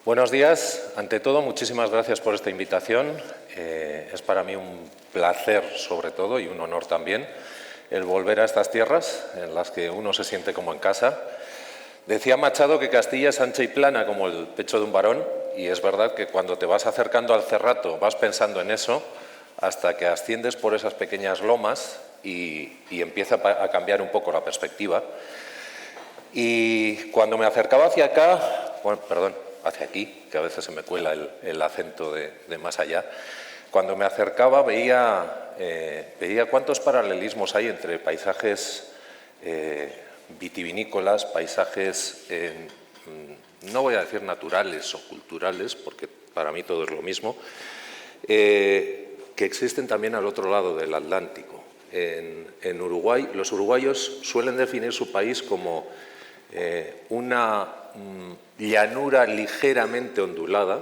Buenos días. Ante todo, muchísimas gracias por esta invitación. Es para mí un placer, sobre todo, y un honor también, el volver a estas tierras en las que uno se siente como en casa. Decía Machado que Castilla es ancha y plana como el pecho de un varón, y es verdad que cuando te vas acercando al Cerrato vas pensando en eso hasta que asciendes por esas pequeñas lomas y empieza a cambiar un poco la perspectiva. Y cuando me acercaba hacia acá, hacia aquí, que a veces se me cuela el acento de más allá, cuando me acercaba veía cuántos paralelismos hay entre paisajes vitivinícolas, paisajes, no voy a decir naturales o culturales, porque para mí todo es lo mismo, que existen también al otro lado del Atlántico. En Uruguay, los uruguayos suelen definir su país como una llanura ligeramente ondulada,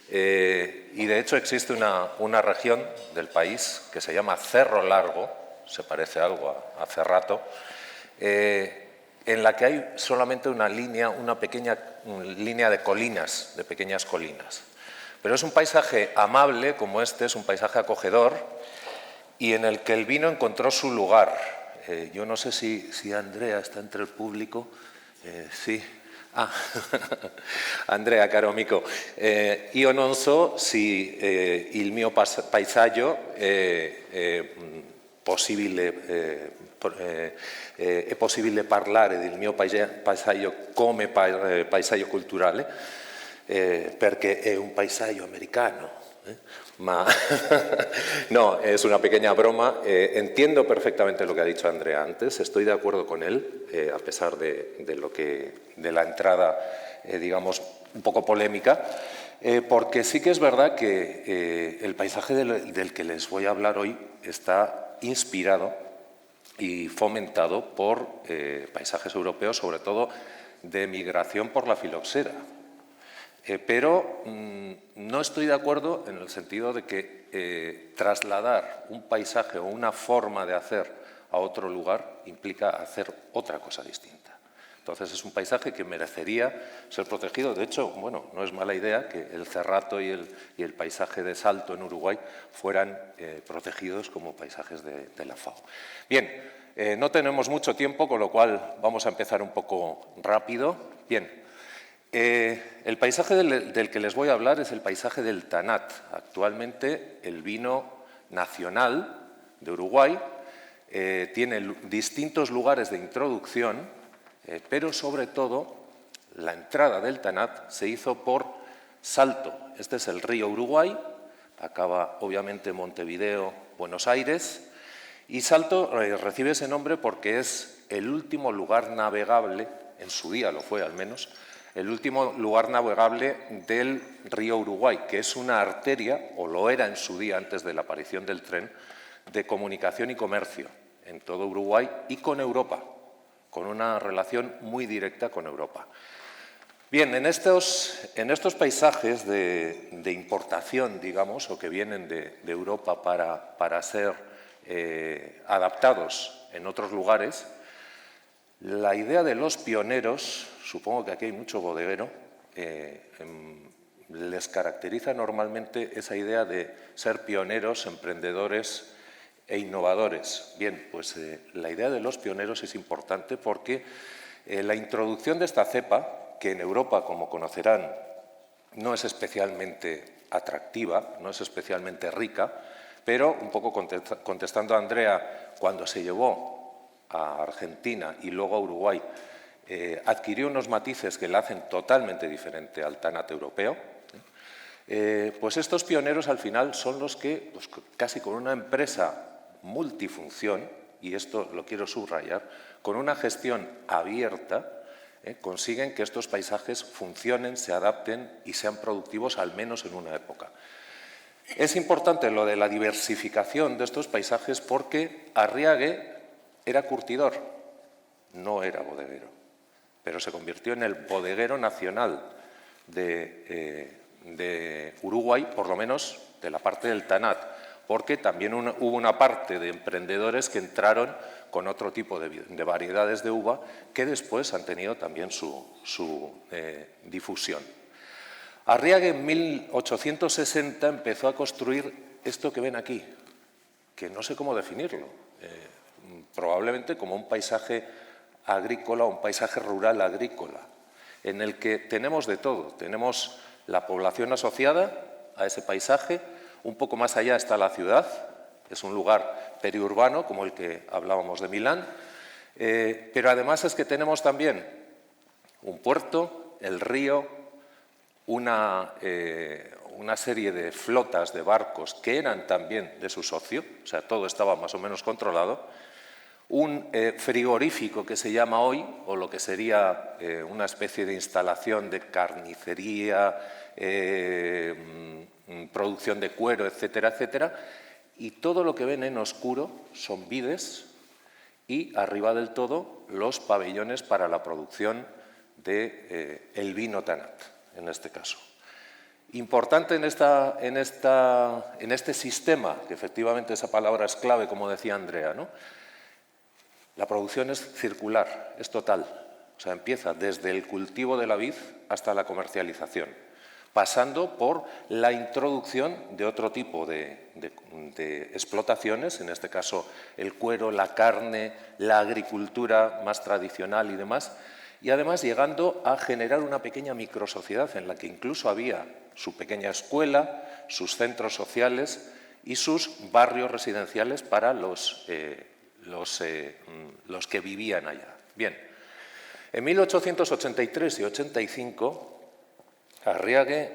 y de hecho existe una región del país que se llama Cerro Largo, se parece algo a Cerrato, en la que hay solamente una pequeña línea de colinas, de pequeñas colinas. Pero es un paisaje amable como este, es un paisaje acogedor y en el que el vino encontró su lugar. Yo no sé si Andrea está entre el público. Sí. Andrea, caro amico, io non so se il mio paesaggio è possibile parlare del mio paesaggio come paesaggio culturale, perché è un paesaggio americano. Ma no, es una pequeña broma. Entiendo perfectamente lo que ha dicho Andrea antes, estoy de acuerdo con él, a pesar de la entrada, digamos, un poco polémica, porque sí que es verdad que el paisaje del que les voy a hablar hoy está inspirado y fomentado por paisajes europeos, sobre todo de migración por la filoxera. Pero no estoy de acuerdo en el sentido de que trasladar un paisaje o una forma de hacer a otro lugar implica hacer otra cosa distinta. Entonces es un paisaje que merecería ser protegido. De hecho, bueno, no es mala idea que el Cerrato y el paisaje de Salto en Uruguay fueran protegidos como paisajes de la FAO. Bien, no tenemos mucho tiempo, con lo cual vamos a empezar un poco rápido. Bien. El paisaje del que les voy a hablar es el paisaje del Tanat, actualmente el vino nacional de Uruguay. Tiene distintos lugares de introducción, pero sobre todo la entrada del Tanat se hizo por Salto. Este es el río Uruguay, acaba obviamente en Montevideo, Buenos Aires, y Salto recibe ese nombre porque es el último lugar navegable, en su día lo fue al menos, el último lugar navegable del río Uruguay, que es una arteria, o lo era en su día antes de la aparición del tren, de comunicación y comercio en todo Uruguay y con Europa, con una relación muy directa con Europa. Bien, en estos paisajes de importación, digamos, o que vienen de Europa para ser adaptados en otros lugares, la idea de los pioneros, supongo que aquí hay mucho bodeguero, les caracteriza normalmente esa idea de ser pioneros, emprendedores e innovadores. Bien, pues la idea de los pioneros es importante porque la introducción de esta cepa, que en Europa, como conocerán, no es especialmente atractiva, no es especialmente rica, pero un poco contestando a Andrea, cuando se llevó a Argentina y luego a Uruguay, adquirió unos matices que la hacen totalmente diferente al Tanat europeo. Pues estos pioneros al final son los que, pues, casi con una empresa multifunción, y esto lo quiero subrayar, con una gestión abierta, consiguen que estos paisajes funcionen, se adapten y sean productivos al menos en una época. Es importante lo de la diversificación de estos paisajes porque Arriague era curtidor, no era bodeguero, pero se convirtió en el bodeguero nacional de Uruguay, por lo menos de la parte del Tanat, porque también hubo una parte de emprendedores que entraron con otro tipo de variedades de uva que después han tenido también su difusión. Arriaga en 1860 empezó a construir esto que ven aquí, que no sé cómo definirlo, probablemente como un paisaje agrícola, un paisaje rural agrícola, en el que tenemos de todo. Tenemos la población asociada a ese paisaje, un poco más allá está la ciudad, es un lugar periurbano como el que hablábamos de Milán, pero además es que tenemos también un puerto, el río, una serie de flotas de barcos que eran también de su socio, o sea, todo estaba más o menos controlado, un frigorífico que se llama hoy, o lo que sería una especie de instalación de carnicería, producción de cuero, etcétera, etcétera, y todo lo que ven en oscuro son vides y arriba del todo los pabellones para la producción del vino Tanat, en este caso. Importante en este sistema, que efectivamente esa palabra es clave, como decía Andrea, ¿no? La producción es circular, es total, o sea, empieza desde el cultivo de la vid hasta la comercialización, pasando por la introducción de otro tipo de explotaciones, en este caso el cuero, la carne, la agricultura más tradicional y demás, y además llegando a generar una pequeña microsociedad en la que incluso había su pequeña escuela, sus centros sociales y sus barrios residenciales para los que vivían allá. Bien, en 1883 y 85, Arriaga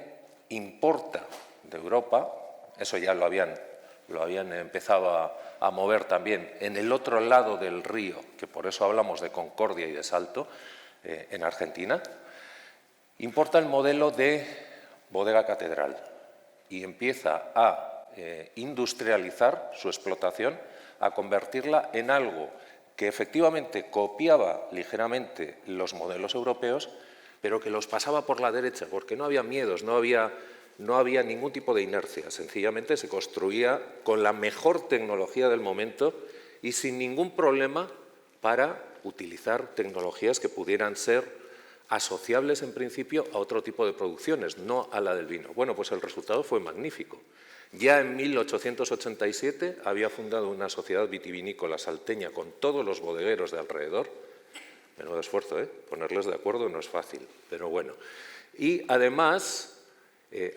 importa de Europa, eso ya lo habían empezado a mover también en el otro lado del río, que por eso hablamos de Concordia y de Salto, en Argentina, importa el modelo de bodega catedral y empieza a industrializar su explotación, a convertirla en algo que efectivamente copiaba ligeramente los modelos europeos, pero que los pasaba por la derecha, porque no había miedos, no había ningún tipo de inercia. Sencillamente se construía con la mejor tecnología del momento y sin ningún problema para utilizar tecnologías que pudieran ser asociables en principio a otro tipo de producciones, no a la del vino. Bueno, pues el resultado fue magnífico. Ya en 1887 había fundado una sociedad vitivinícola salteña con todos los bodegueros de alrededor. Menudo esfuerzo, ¿eh? Ponerles de acuerdo no es fácil, pero bueno. Y además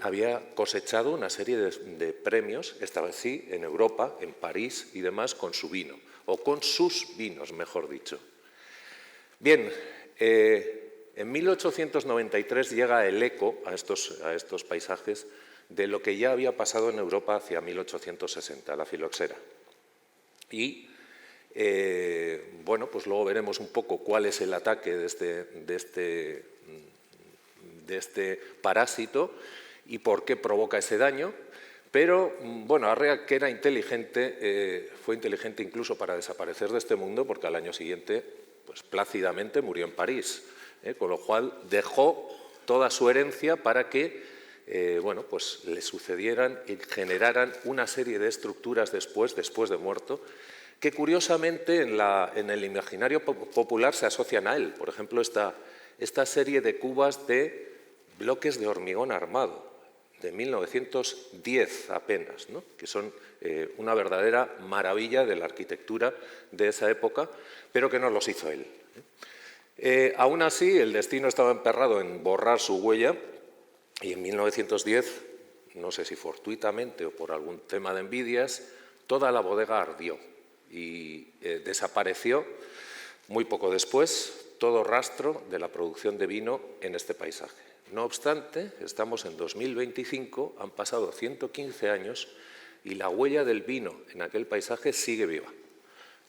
había cosechado una serie de premios, esta vez sí, en Europa, en París y demás, con su vino, o con sus vinos, mejor dicho. Bien, en 1893 llega el eco a estos paisajes de lo que ya había pasado en Europa hacia 1860, la filoxera. Y, bueno, pues luego veremos un poco cuál es el ataque de este parásito y por qué provoca ese daño. Pero, bueno, Arriaga, que era inteligente, fue inteligente incluso para desaparecer de este mundo, porque al año siguiente, pues plácidamente murió en París, con lo cual dejó toda su herencia para que bueno, pues le sucedieran y generaran una serie de estructuras después de muerto, que curiosamente en el imaginario popular se asocian a él. Por ejemplo, esta serie de cubas de bloques de hormigón armado, de 1910 apenas, ¿no? Que son una verdadera maravilla de la arquitectura de esa época, pero que no los hizo él. Aún así, el destino estaba emperrado en borrar su huella y en 1910, no sé si fortuitamente o por algún tema de envidias, toda la bodega ardió y desapareció muy poco después todo rastro de la producción de vino en este paisaje. No obstante, estamos en 2025, han pasado 115 años y la huella del vino en aquel paisaje sigue viva.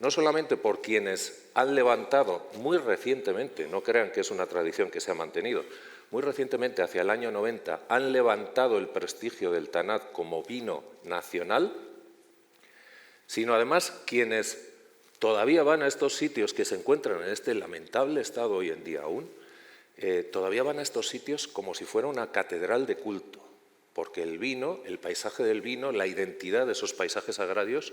No solamente por quienes han levantado muy recientemente, no crean que es una tradición que se ha mantenido, muy recientemente, hacia el año 90, han levantado el prestigio del Tanat como vino nacional, sino además quienes todavía van a estos sitios que se encuentran en este lamentable estado hoy en día aún, todavía van a estos sitios como si fuera una catedral de culto, porque el vino, el paisaje del vino, la identidad de esos paisajes agrarios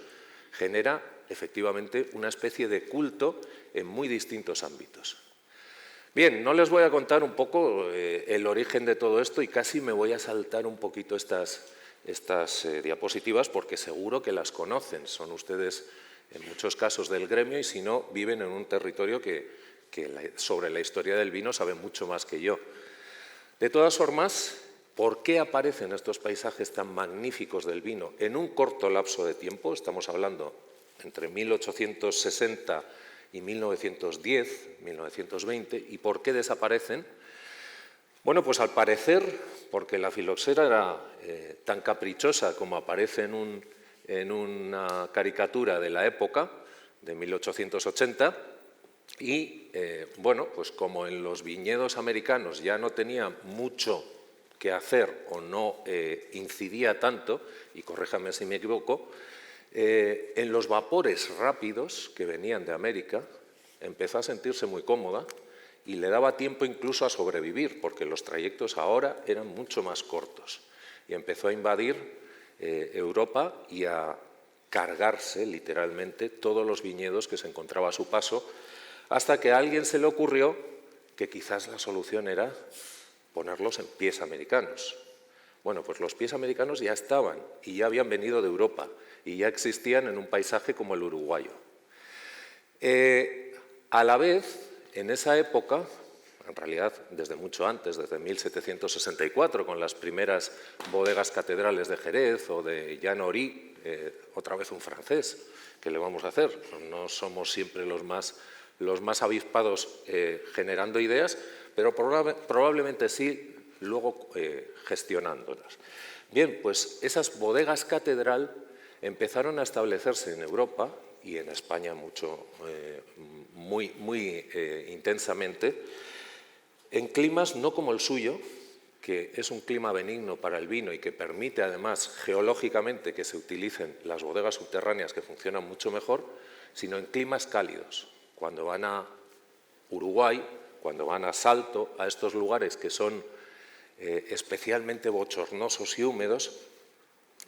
genera efectivamente una especie de culto en muy distintos ámbitos. Bien, no les voy a contar un poco el origen de todo esto y casi me voy a saltar un poquito estas diapositivas porque seguro que las conocen. Son ustedes en muchos casos del gremio y si no, viven en un territorio que sobre la historia del vino saben mucho más que yo. De todas formas, ¿por qué aparecen estos paisajes tan magníficos del vino en un corto lapso de tiempo? Estamos hablando entre 1860 y 1910, 1920, ¿y por qué desaparecen? Bueno, pues al parecer, porque la filoxera era tan caprichosa como aparece en una caricatura de la época, de 1880, y bueno, pues como en los viñedos americanos ya no tenía mucho que hacer o no incidía tanto, y corréjame si me equivoco, en los vapores rápidos que venían de América empezó a sentirse muy cómoda y le daba tiempo incluso a sobrevivir, porque los trayectos ahora eran mucho más cortos. Y empezó a invadir Europa y a cargarse literalmente todos los viñedos que se encontraba a su paso, hasta que a alguien se le ocurrió que quizás la solución era ponerlos en pies americanos. Bueno, pues los pies americanos ya estaban y ya habían venido de Europa y ya existían en un paisaje como el uruguayo. A la vez, en esa época, en realidad desde mucho antes, desde 1764, con las primeras bodegas catedrales de Jerez o de Jan Ory, otra vez un francés, ¿qué le vamos a hacer? No somos siempre los más avispados generando ideas, pero probablemente sí luego gestionándolas. Bien, pues esas bodegas catedral empezaron a establecerse en Europa y en España muy intensamente, en climas no como el suyo, que es un clima benigno para el vino y que permite además geológicamente que se utilicen las bodegas subterráneas que funcionan mucho mejor, sino en climas cálidos. Cuando van a Uruguay, cuando van a Salto, a estos lugares que son especialmente bochornosos y húmedos,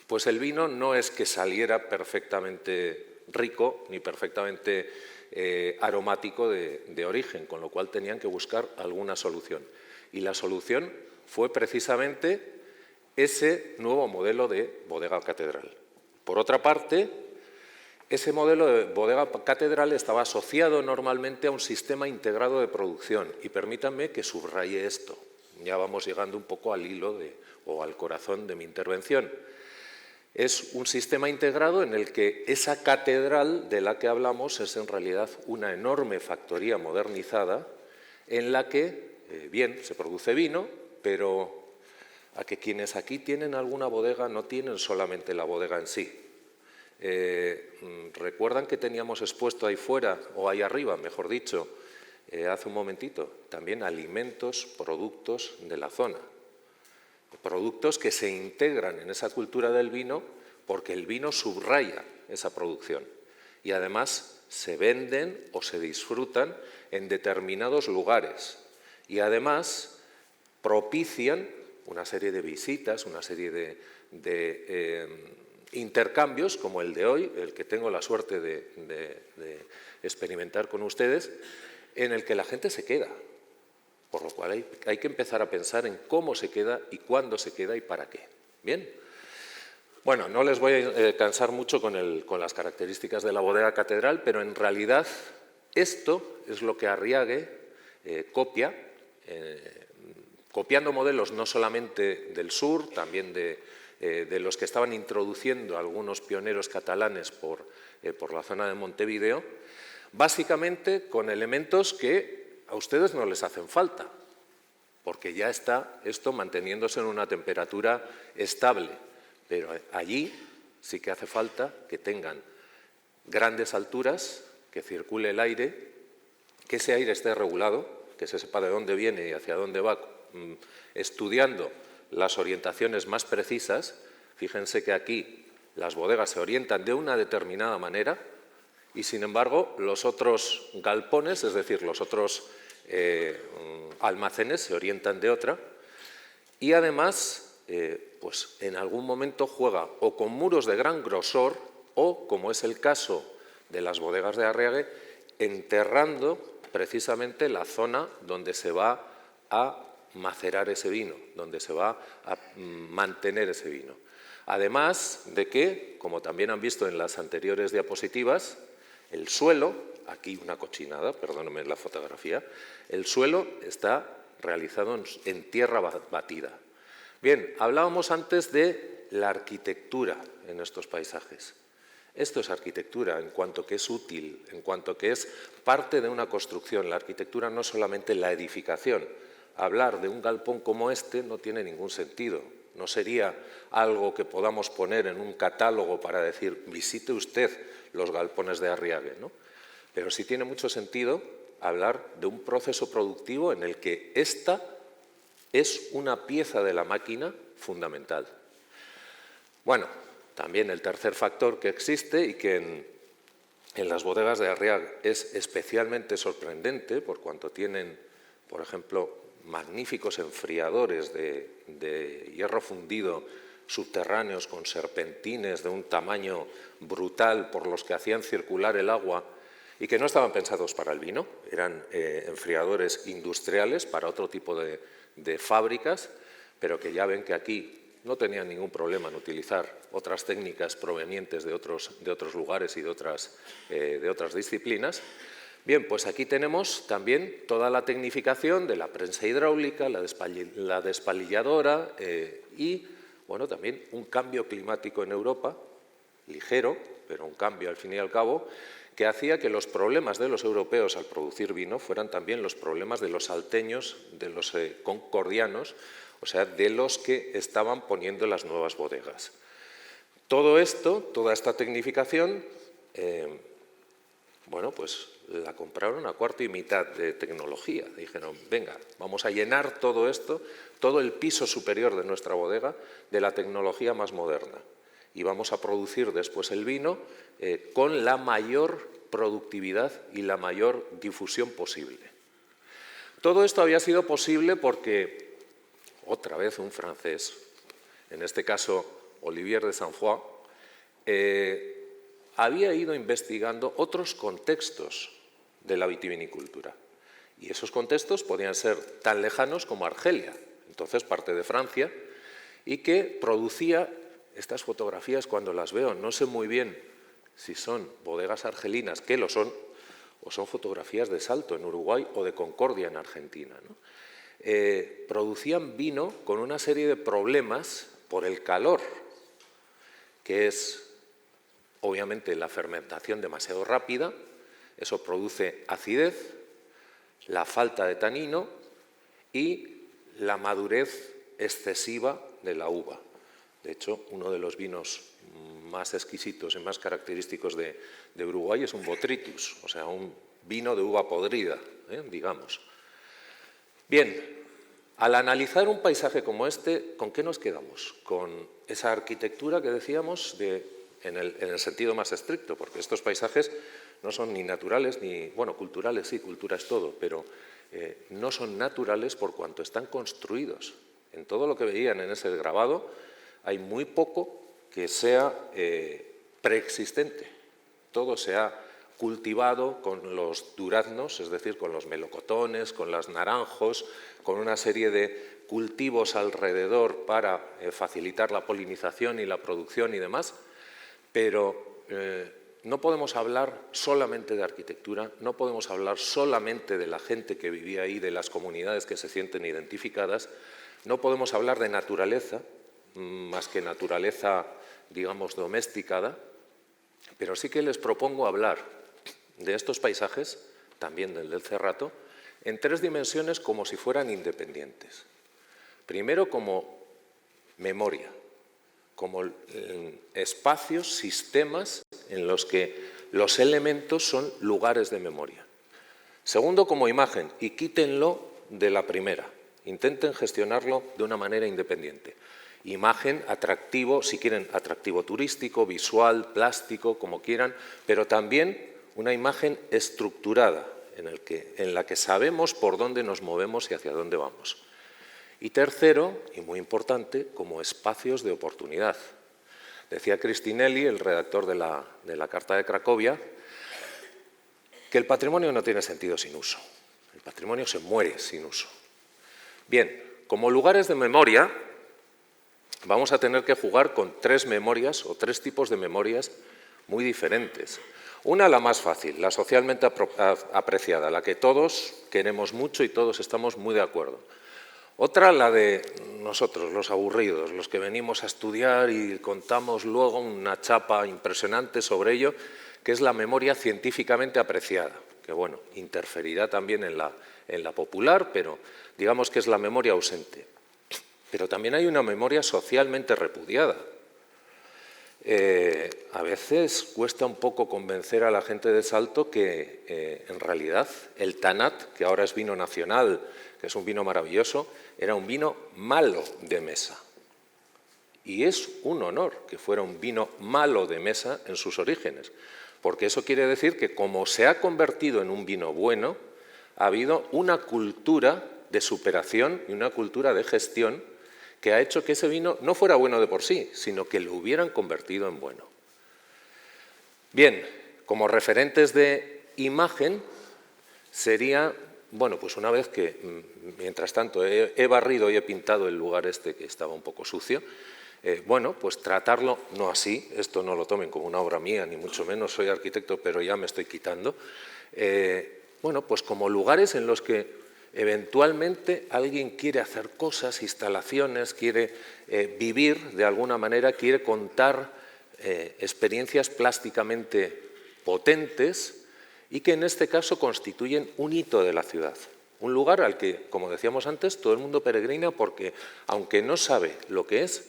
pues el vino no es que saliera perfectamente rico ni perfectamente aromático de origen, con lo cual tenían que buscar alguna solución. Y la solución fue precisamente ese nuevo modelo de bodega catedral. Por otra parte, ese modelo de bodega catedral estaba asociado normalmente a un sistema integrado de producción. Y permítanme que subraye esto. Ya vamos llegando un poco al hilo o al corazón de mi intervención. Es un sistema integrado en el que esa catedral de la que hablamos es en realidad una enorme factoría modernizada en la que, bien, se produce vino, pero a que quienes aquí tienen alguna bodega no tienen solamente la bodega en sí. ¿Recuerdan que teníamos expuesto ahí fuera, o ahí arriba, mejor dicho, hace un momentito, también alimentos, productos de la zona? Productos que se integran en esa cultura del vino porque el vino subraya esa producción y además se venden o se disfrutan en determinados lugares y además propician una serie de visitas, una serie de intercambios como el de hoy, el que tengo la suerte de experimentar con ustedes, en el que la gente se queda. Por lo cual hay que empezar a pensar en cómo se queda y cuándo se queda y para qué. ¿Bien? Bueno, no les voy a cansar mucho con las características de la bodega catedral, pero en realidad esto es lo que Arriague copia, copiando modelos no solamente del sur, también de los que estaban introduciendo algunos pioneros catalanes por la zona de Montevideo, básicamente con elementos que a ustedes no les hacen falta, porque ya está esto manteniéndose en una temperatura estable, pero allí sí que hace falta que tengan grandes alturas, que circule el aire, que ese aire esté regulado, que se sepa de dónde viene y hacia dónde va, estudiando las orientaciones más precisas. Fíjense que aquí las bodegas se orientan de una determinada manera y, sin embargo, los otros galpones, es decir, los otros almacenes se orientan de otra y además pues en algún momento juega o con muros de gran grosor o, como es el caso de las bodegas de Arriague, enterrando precisamente la zona donde se va a macerar ese vino, donde se va a mantener ese vino. Además de que, como también han visto en las anteriores diapositivas, el suelo, aquí una cochinada, perdónenme la fotografía, el suelo está realizado en tierra batida. Bien, hablábamos antes de la arquitectura en estos paisajes. Esto es arquitectura en cuanto que es útil, en cuanto que es parte de una construcción. La arquitectura no es solamente la edificación. Hablar de un galpón como este no tiene ningún sentido. No sería algo que podamos poner en un catálogo para decir, visite usted los galpones de Arriague, ¿no? Pero sí tiene mucho sentido hablar de un proceso productivo en el que esta es una pieza de la máquina fundamental. Bueno, también el tercer factor que existe y que en las bodegas de Arriague es especialmente sorprendente por cuanto tienen, por ejemplo, magníficos enfriadores de hierro fundido subterráneos con serpentines de un tamaño brutal por los que hacían circular el agua y que no estaban pensados para el vino, eran enfriadores industriales para otro tipo de fábricas, pero que ya ven que aquí no tenían ningún problema en utilizar otras técnicas provenientes de otros lugares y de otras disciplinas. Bien, pues aquí tenemos también toda la tecnificación de la prensa hidráulica, la despalilladora y, bueno, también un cambio climático en Europa, ligero, pero un cambio al fin y al cabo, que hacía que los problemas de los europeos al producir vino fueran también los problemas de los salteños, de los concordianos, o sea, de los que estaban poniendo las nuevas bodegas. Todo esto, toda esta tecnificación, bueno, pues la compraron a cuarto y mitad de tecnología. Dijeron, venga, vamos a llenar todo esto, todo el piso superior de nuestra bodega, de la tecnología más moderna. Y vamos a producir después el vino con la mayor productividad y la mayor difusión posible. Todo esto había sido posible porque, otra vez un francés, en este caso Olivier de Saint-Foy, había ido investigando otros contextos de la vitivinicultura. Y esos contextos podían ser tan lejanos como Argelia, entonces parte de Francia, y que producía estas fotografías. Cuando las veo no sé muy bien si son bodegas argelinas, que lo son, o son fotografías de Salto en Uruguay o de Concordia en Argentina, ¿no? Producían vino con una serie de problemas por el calor, que es obviamente la fermentación demasiado rápida, eso produce acidez, la falta de tanino y la madurez excesiva de la uva. De hecho, uno de los vinos más exquisitos y más característicos de Uruguay es un Botrytis, o sea, un vino de uva podrida, digamos. Bien, al analizar un paisaje como este, ¿con qué nos quedamos? Con esa arquitectura que decíamos en el sentido más estricto, porque estos paisajes no son ni naturales ni, bueno, culturales sí, cultura es todo, pero no son naturales por cuanto están construidos. En todo lo que veían en ese grabado hay muy poco que sea preexistente. Todo se ha cultivado con los duraznos, es decir, con los melocotones, con los naranjos, con una serie de cultivos alrededor para facilitar la polinización y la producción y demás, pero no podemos hablar solamente de arquitectura, no podemos hablar solamente de la gente que vivía ahí, de las comunidades que se sienten identificadas, no podemos hablar de naturaleza, más que naturaleza, digamos, domesticada, pero sí que les propongo hablar de estos paisajes, también del Cerrato, en tres dimensiones como si fueran independientes. Primero, como memoria, como espacios, sistemas en los que los elementos son lugares de memoria. Segundo, como imagen, y quítenlo de la primera, intenten gestionarlo de una manera independiente. Imagen, atractivo, si quieren, atractivo turístico, visual, plástico, como quieran, pero también una imagen estructurada en la que sabemos por dónde nos movemos y hacia dónde vamos. Y tercero, y muy importante, como espacios de oportunidad. Decía Cristinelli, el redactor de la Carta de Cracovia, que el patrimonio no tiene sentido sin uso. El patrimonio se muere sin uso. Bien, como lugares de memoria, vamos a tener que jugar con tres memorias o tres tipos de memorias muy diferentes. Una, la más fácil, la socialmente apreciada, la que todos queremos mucho y todos estamos muy de acuerdo. Otra, la de nosotros, los aburridos, los que venimos a estudiar y contamos luego una chapa impresionante sobre ello, que es la memoria científicamente apreciada, que bueno, interferirá también en la popular, pero digamos que es la memoria ausente. Pero también hay una memoria socialmente repudiada. A veces cuesta un poco convencer a la gente de Salto que en realidad el Tanat, que ahora es vino nacional, que es un vino maravilloso, era un vino malo de mesa. Y es un honor que fuera un vino malo de mesa en sus orígenes, porque eso quiere decir que como se ha convertido en un vino bueno, ha habido una cultura de superación y una cultura de gestión que ha hecho que ese vino no fuera bueno de por sí, sino que lo hubieran convertido en bueno. Bien, como referentes de imagen sería, bueno, pues una vez que, mientras tanto, he barrido y he pintado el lugar este que estaba un poco sucio, bueno, pues tratarlo, no así, esto no lo tomen como una obra mía, ni mucho menos, soy arquitecto, pero ya me estoy quitando, bueno, pues como lugares en los que eventualmente alguien quiere hacer cosas, instalaciones, quiere vivir de alguna manera, quiere contar experiencias plásticamente potentes y que en este caso constituyen un hito de la ciudad. Un lugar al que, como decíamos antes, todo el mundo peregrina porque, aunque no sabe lo que es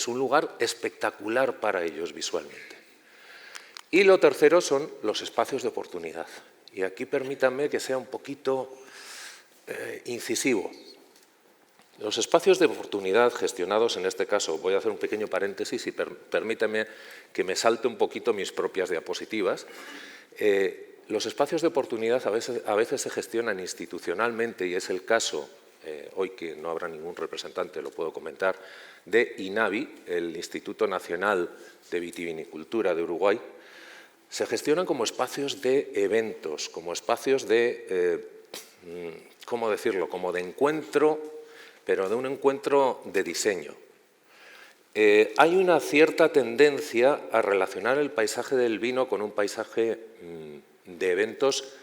un lugar espectacular para ellos visualmente. Y lo tercero son los espacios de oportunidad. Y aquí permítanme que sea un poquito incisivo. Los espacios de oportunidad gestionados, en este caso, voy a hacer un pequeño paréntesis y permítame que me salte un poquito mis propias diapositivas. Los espacios de oportunidad a veces se gestionan institucionalmente y es el caso, hoy que no habrá ningún representante, lo puedo comentar, de INAVI, el Instituto Nacional de Vitivinicultura de Uruguay. Se gestionan como espacios de eventos, como espacios de ¿cómo decirlo?, como de encuentro, pero de un encuentro de diseño. Hay una cierta tendencia a relacionar el paisaje del vino con un paisaje de eventos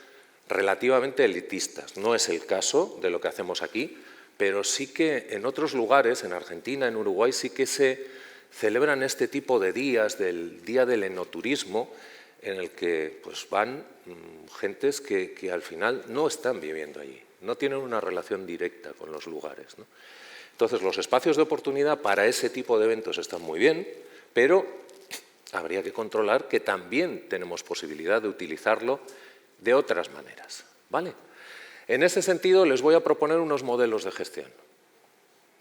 relativamente elitistas. No es el caso de lo que hacemos aquí, pero sí que en otros lugares, en Argentina, en Uruguay, sí que se celebran este tipo de días, del Día del Enoturismo, en el que pues, van gentes que al final no están viviendo allí, no tienen una relación directa con los lugares, ¿no? Entonces, los espacios de oportunidad para ese tipo de eventos están muy bien, pero habría que controlar que también tenemos posibilidad de utilizarlo de otras maneras, ¿vale? En ese sentido, les voy a proponer unos modelos de gestión.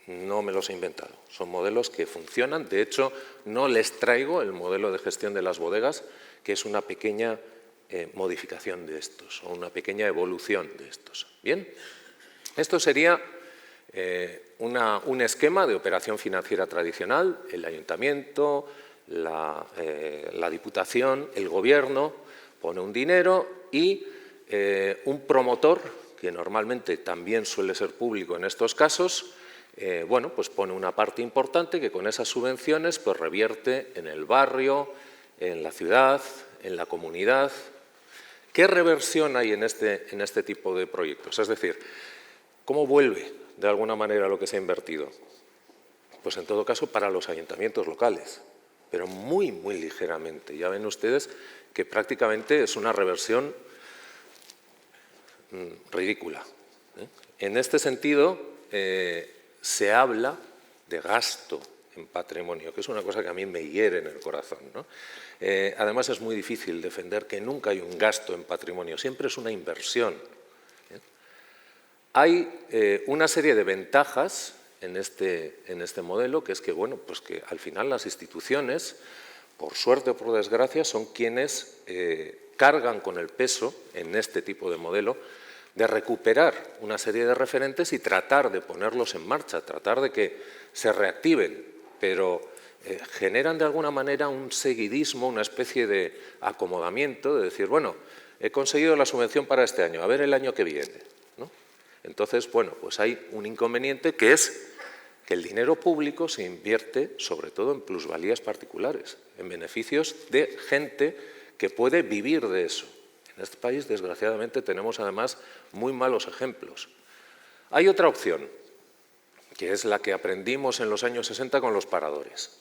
No me los he inventado, son modelos que funcionan. De hecho, no les traigo el modelo de gestión de las bodegas, que es una pequeña modificación de estos, o una pequeña evolución de estos. ¿Bien? Esto sería un esquema de operación financiera tradicional. El ayuntamiento, la diputación, el gobierno pone un dinero y un promotor, que normalmente también suele ser público en estos casos, bueno, pues pone una parte importante que con esas subvenciones pues revierte en el barrio, en la ciudad, en la comunidad. ¿Qué reversión hay en este tipo de proyectos? Es decir, ¿cómo vuelve de alguna manera lo que se ha invertido? Pues en todo caso para los ayuntamientos locales, pero muy, muy ligeramente. Ya ven ustedes que prácticamente es una reversión ridícula. En este sentido, se habla de gasto en patrimonio, que es una cosa que a mí me hiere en el corazón, ¿no? Además, es muy difícil defender que nunca hay un gasto en patrimonio, siempre es una inversión. Hay una serie de ventajas en este modelo, que es que, bueno, pues que al final las instituciones, por suerte o por desgracia, son quienes cargan con el peso en este tipo de modelo de recuperar una serie de referentes y tratar de ponerlos en marcha, tratar de que se reactiven, pero generan de alguna manera un seguidismo, una especie de acomodamiento, de decir, bueno, he conseguido la subvención para este año, a ver el año que viene, ¿no? Entonces, bueno, pues hay un inconveniente que es que el dinero público se invierte sobre todo en plusvalías particulares, en beneficios de gente que puede vivir de eso. En este país, desgraciadamente, tenemos además muy malos ejemplos. Hay otra opción, que es la que aprendimos en los años 60 con los paradores.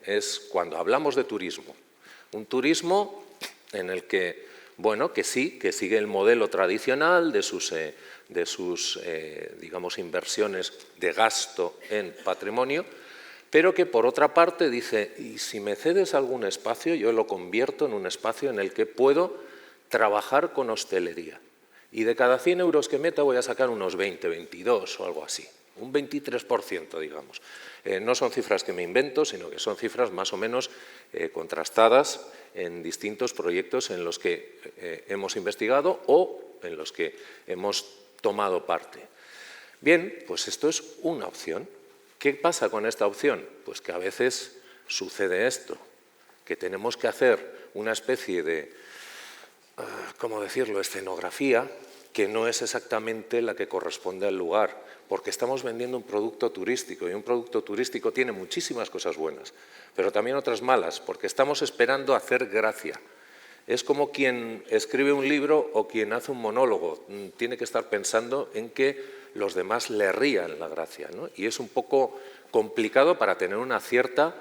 Es cuando hablamos de turismo. Un turismo en el que, bueno, que sí, que sigue el modelo tradicional de sus digamos, inversiones de gasto en patrimonio, pero que por otra parte dice, y si me cedes algún espacio, yo lo convierto en un espacio en el que puedo trabajar con hostelería. Y de cada 100 euros que meta voy a sacar unos 20, 22 o algo así. Un 23%, digamos. No son cifras que me invento, sino que son cifras más o menos contrastadas en distintos proyectos en los que hemos investigado o en los que hemos tomado parte. Bien, pues esto es una opción. ¿Qué pasa con esta opción? Pues que a veces sucede esto, que tenemos que hacer una especie de, ¿cómo decirlo?, escenografía que no es exactamente la que corresponde al lugar, porque estamos vendiendo un producto turístico y un producto turístico tiene muchísimas cosas buenas, pero también otras malas, porque estamos esperando hacer gracia. Es como quien escribe un libro o quien hace un monólogo, tiene que estar pensando en que los demás le rían la gracia, ¿no? Y es un poco complicado para tener una cierta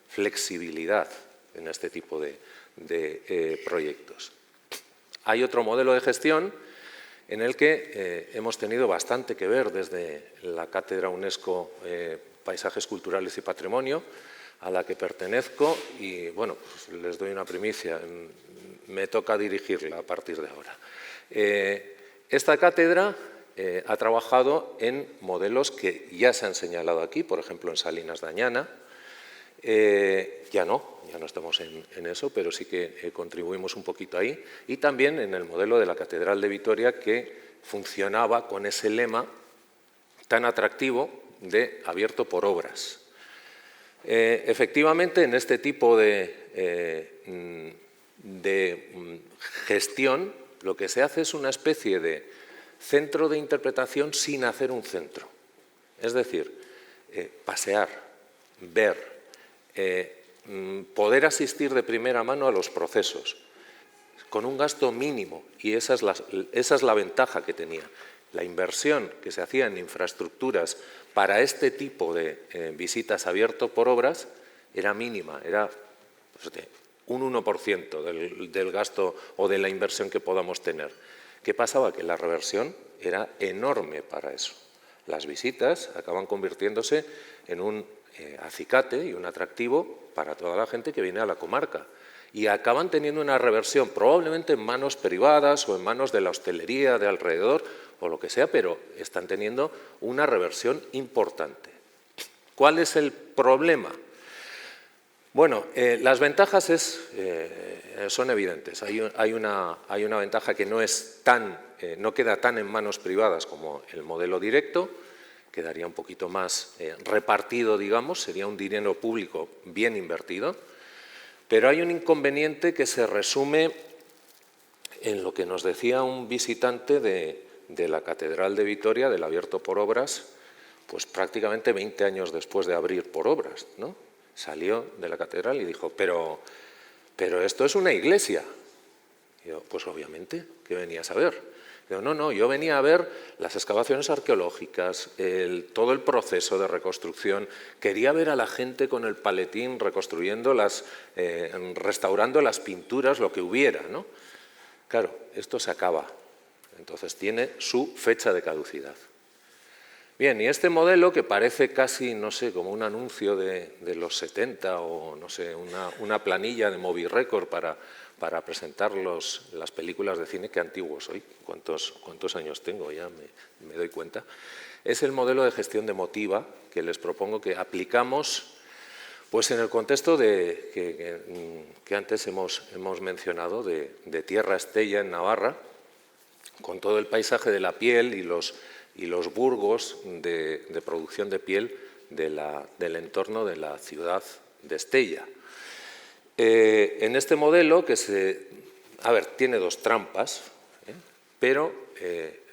flexibilidad en este tipo de proyectos. Hay otro modelo de gestión en el que hemos tenido bastante que ver desde la Cátedra UNESCO Paisajes Culturales y Patrimonio, a la que pertenezco y, bueno, pues les doy una primicia, me toca dirigirla a partir de ahora. Esta cátedra ha trabajado en modelos que ya se han señalado aquí, por ejemplo, en Salinas de Añana. Ya no estamos en eso, pero sí que contribuimos un poquito ahí. Y también en el modelo de la Catedral de Vitoria, que funcionaba con ese lema tan atractivo de abierto por obras. Efectivamente, en este tipo de gestión, lo que se hace es una especie de centro de interpretación sin hacer un centro. Es decir, pasear, ver, poder asistir de primera mano a los procesos, con un gasto mínimo, y esa es la ventaja que tenía. La inversión que se hacía en infraestructuras para este tipo de visitas abierto por obras era mínima, era pues, un 1% del gasto o de la inversión que podamos tener. ¿Qué pasaba? Que la reversión era enorme para eso. Las visitas acaban convirtiéndose en un acicate y un atractivo para toda la gente que viene a la comarca. Y acaban teniendo una reversión, probablemente en manos privadas o en manos de la hostelería de alrededor o lo que sea, pero están teniendo una reversión importante. ¿Cuál es el problema? Bueno, las ventajas son evidentes. Hay una ventaja que no queda tan en manos privadas como el modelo directo, quedaría un poquito más repartido, digamos, sería un dinero público bien invertido. Pero hay un inconveniente que se resume en lo que nos decía un visitante de la Catedral de Vitoria, del abierto por obras, pues prácticamente 20 años después de abrir por obras, ¿no? Salió de la catedral y dijo, pero esto es una iglesia. Y yo, pues obviamente, ¿qué venías a ver? Digo, no, yo venía a ver las excavaciones arqueológicas, todo el proceso de reconstrucción. Quería ver a la gente con el paletín reconstruyendo restaurando las pinturas, lo que hubiera, ¿no? Claro, esto se acaba. Entonces tiene su fecha de caducidad. Bien, y este modelo que parece casi, no sé, como un anuncio de los 70 o, no sé, una planilla de Movie Record para presentar las películas de cine, que antiguo soy, cuántos años tengo ya, me doy cuenta, es el modelo de gestión de Motiva que les propongo que aplicamos pues en el contexto que antes hemos mencionado de Tierra Estella en Navarra, con todo el paisaje de la piel y los burgos de producción de piel del entorno de la ciudad de Estella. En este modelo, que se a ver, tiene dos trampas, pero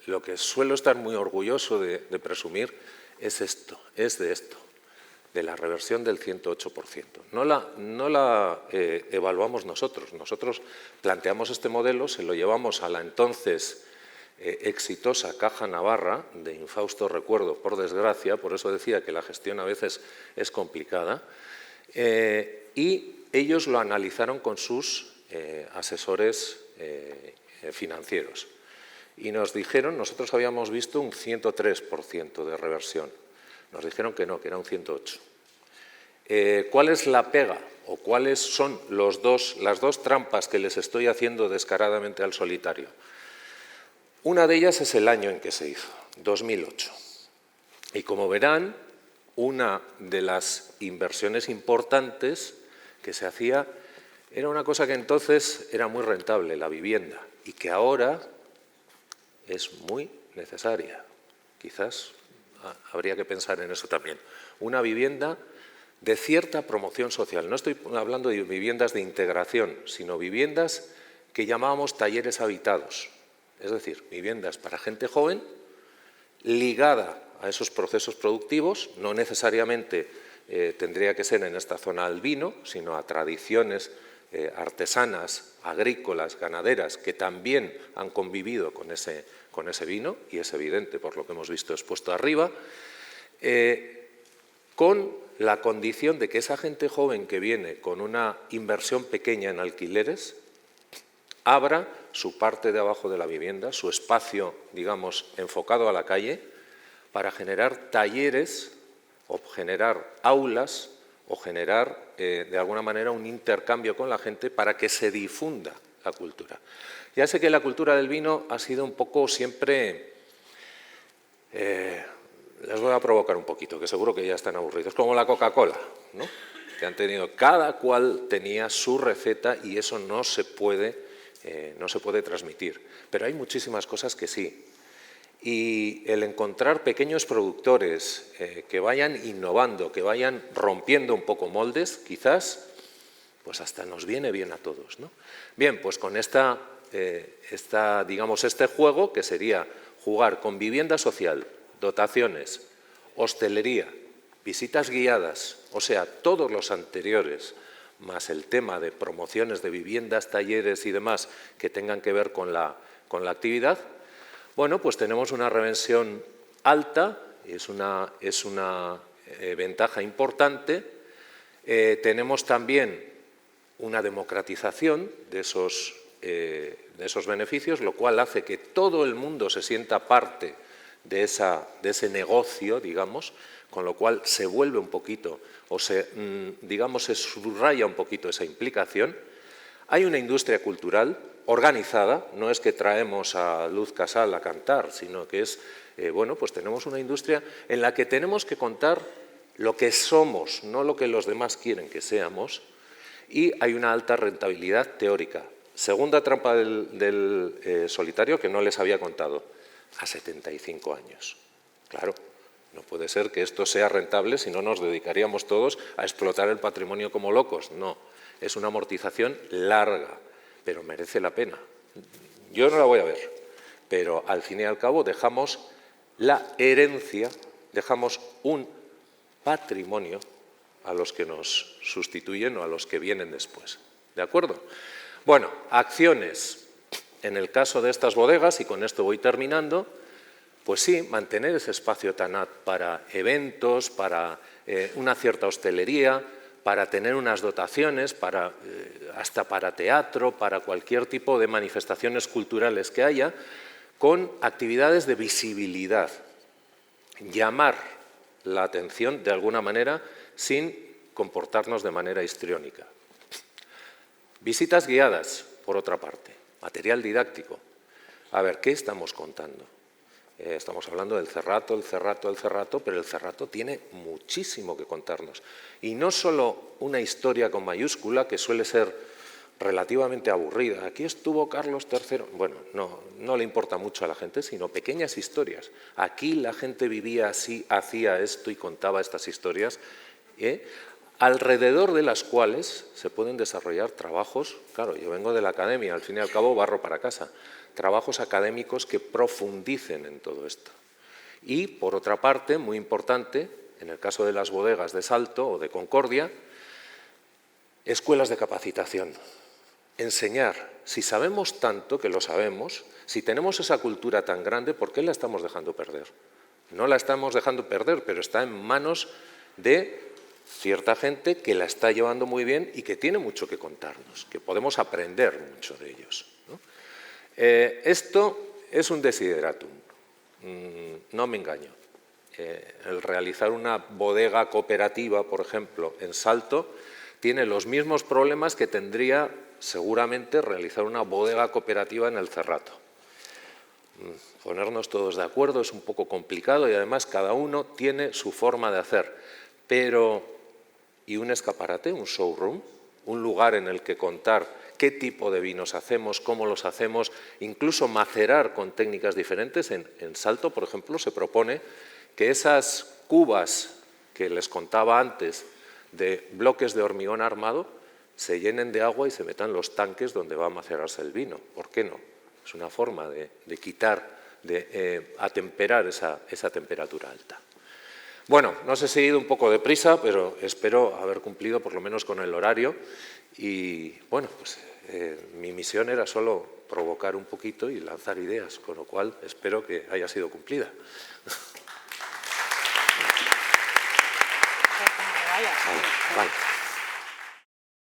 lo que suelo estar muy orgulloso de presumir es de esto, de la reversión del 108%. No la evaluamos nosotros. Nosotros planteamos este modelo, se lo llevamos a la entonces exitosa Caja Navarra, de infausto recuerdo, por desgracia, por eso decía que la gestión a veces es complicada, y ellos lo analizaron con sus asesores financieros. Y nos dijeron, nosotros habíamos visto un 103% de reversión. Nos dijeron que no, que era un 108%. ¿Cuál es la pega o cuáles son las dos trampas que les estoy haciendo descaradamente al solitario? Una de ellas es el año en que se hizo, 2008. Y como verán, una de las inversiones importantes que se hacía era una cosa que entonces era muy rentable, la vivienda, y que ahora es muy necesaria. Quizás habría que pensar en eso también. Una vivienda de cierta promoción social. No estoy hablando de viviendas de integración, sino viviendas que llamábamos talleres habitados. Es decir, viviendas para gente joven ligada a esos procesos productivos, no necesariamente tendría que ser en esta zona al vino, sino a tradiciones artesanas, agrícolas, ganaderas, que también han convivido con ese vino, y es evidente por lo que hemos visto expuesto arriba, con la condición de que esa gente joven que viene con una inversión pequeña en alquileres abra su parte de abajo de la vivienda, su espacio, digamos, enfocado a la calle, para generar talleres o generar aulas o generar, de alguna manera, un intercambio con la gente para que se difunda la cultura. Ya sé que la cultura del vino ha sido un poco siempre... les voy a provocar un poquito, que seguro que ya están aburridos, como la Coca-Cola, ¿no? Que han tenido, cada cual tenía su receta y eso no se puede transmitir. Pero hay muchísimas cosas que sí. Y el encontrar pequeños productores que vayan innovando, que vayan rompiendo un poco moldes, quizás, pues hasta nos viene bien a todos, ¿no? Bien, pues con digamos, este juego, que sería jugar con vivienda social, dotaciones, hostelería, visitas guiadas, o sea, todos los anteriores, más el tema de promociones de viviendas, talleres y demás que tengan que ver con la actividad, bueno, pues tenemos una reversión alta, es una ventaja importante. Tenemos también una democratización de esos beneficios, lo cual hace que todo el mundo se sienta parte de ese negocio, digamos, con lo cual se vuelve un poquito, o se subraya un poquito esa implicación. Hay una industria cultural organizada, no es que traemos a Luz Casal a cantar, sino que es, bueno, pues tenemos una industria en la que tenemos que contar lo que somos, no lo que los demás quieren que seamos, y hay una alta rentabilidad teórica. Segunda trampa del solitario que no les había contado, a 75 años. Claro, no puede ser que esto sea rentable si no nos dedicaríamos todos a explotar el patrimonio como locos. No, es una amortización larga, pero merece la pena. Yo no la voy a ver, pero al fin y al cabo dejamos la herencia, dejamos un patrimonio a los que nos sustituyen o a los que vienen después. ¿De acuerdo? Bueno, acciones. En el caso de estas bodegas, y con esto voy terminando, pues sí, mantener ese espacio TANAT para eventos, para una cierta hostelería, para tener unas dotaciones, hasta para teatro, para cualquier tipo de manifestaciones culturales que haya, con actividades de visibilidad. Llamar la atención de alguna manera sin comportarnos de manera histriónica. Visitas guiadas, por otra parte. Material didáctico. A ver, ¿qué estamos contando? Estamos hablando del Cerrato, pero el Cerrato tiene muchísimo que contarnos. Y no solo una historia con mayúscula, que suele ser relativamente aburrida. Aquí estuvo Carlos III. Bueno, no le importa mucho a la gente, sino pequeñas historias. Aquí la gente vivía así, hacía esto y contaba estas historias. alrededor de las cuales se pueden desarrollar trabajos, claro, yo vengo de la academia, al fin y al cabo barro para casa, trabajos académicos que profundicen en todo esto. Y, por otra parte, muy importante, en el caso de las bodegas de Salto o de Concordia, escuelas de capacitación. Enseñar. Si sabemos tanto, que lo sabemos, si tenemos esa cultura tan grande, ¿por qué la estamos dejando perder? No la estamos dejando perder, pero está en manos de cierta gente que la está llevando muy bien y que tiene mucho que contarnos, que podemos aprender mucho de ellos, ¿no? Esto es un desideratum, no me engaño. El realizar una bodega cooperativa, por ejemplo, en Salto, tiene los mismos problemas que tendría seguramente realizar una bodega cooperativa en el Cerrato. Ponernos todos de acuerdo es un poco complicado y además cada uno tiene su forma de hacer. Pero, ¿y un escaparate, un showroom? Un lugar en el que contar qué tipo de vinos hacemos, cómo los hacemos, incluso macerar con técnicas diferentes. En Salto, por ejemplo, se propone que esas cubas que les contaba antes de bloques de hormigón armado se llenen de agua y se metan los tanques donde va a macerarse el vino. ¿Por qué no? Es una forma de quitar, de atemperar esa temperatura alta. Bueno, no os he seguido un poco deprisa, pero espero haber cumplido por lo menos con el horario. Y bueno, pues mi misión era solo provocar un poquito y lanzar ideas, con lo cual espero que haya sido cumplida. Vale.